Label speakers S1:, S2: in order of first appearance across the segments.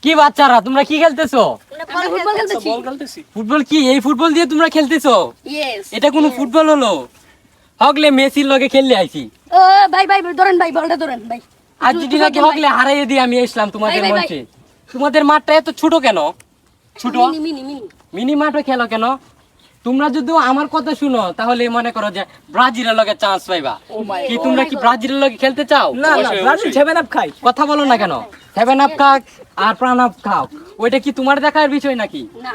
S1: কি বাচ্চারা তোমরা কি খেলতেছো? ফুটবল কি এই ফুটবল দিয়ে তোমরা খেলতেছো? এটা কোনো ফুটবল হলো? হগলে মেসির লগে খেললে আইছি।
S2: ও ভাই ভাই ধরেন ভাই, বলটা ধরেন ভাই।
S1: আর্জেন্টিনাকে হগলে হারাইয়ে দিয়ে আমি আসলাম তোমাদের মঞ্চে। তোমাদের মাঠটা এত ছোট কেন? ছোট মিনি মাঠে খেলো কেন? তোমরা যদি আমার কথা শুনো তাহলে মনে করো যে ব্রাজিলের লগে চান্স পাইবা। কি তোমরা কি ব্রাজিলের লগে খেলতে চাও?
S3: না না, ব্রাজিল 7 আপ খাই।
S1: কথা বলো না কেন? 7 আপ খাও আর প্রাণ আপ খাও, ওইটা কি তোমার দেখার বিষয় নাকি?
S2: না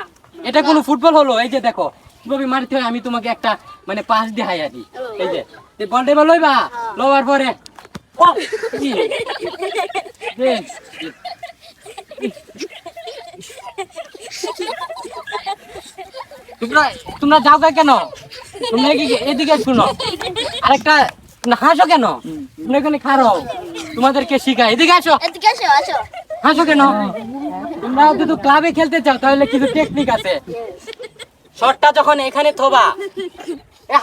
S1: এটা কোনো ফুটবল হলো? এই যে দেখো কিভাবে মারতে হয়, আমি তোমাকে একটা মানে পাস দেখাই আর কি। এই যে বলটা এবার লইবা, লওয়ার পরে ও, কি? তোমরা তোমরা যাও কেন? তোমরা এদিকে শুনো, আরেকটা হাসো কেন? তোমরা এখানে খারো, তোমাদেরকে শিখাই। এদিকে আসো। হাসো কেন? তোমরা যদি ক্লাবে খেলতে চাও তাহলে কিছু টেকনিক আছে। শটটা যখন এখানে থবা,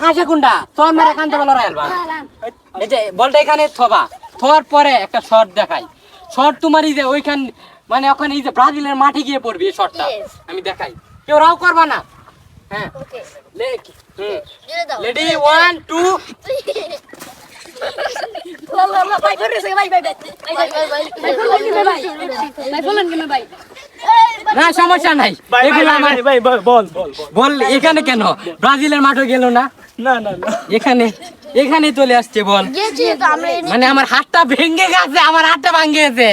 S1: হাসে কুন্ডা তোর মেরে এখান থেকে লড়াই আলবা। এই যে বলটা এখানে থবা, থোয়ার পরে একটা শট দেখাই। শট তোমার এই যে ওইখান মানে ওখানে এই যে ব্রাজিলের মাঠে গিয়ে পড়বি এই শটটা আমি দেখাই। কেউ রাও করবা না। হ্যাঁ রেডি 1 2
S2: ভাই ধরেছে ভাই ভাই ভাই ভাই বলেন কেন ভাই?
S1: না সমস্যা নাই। এগুলো আমার
S3: ভাই বল বল বল।
S1: বল এখানে কেন? ব্রাজিলের মাঠে গেল না?
S3: না না না,
S1: এখানে চলে আসছে বল। মানে আমার হাতটা ভেঙে গেছে, আমার হাতটা ভাঙে গেছে।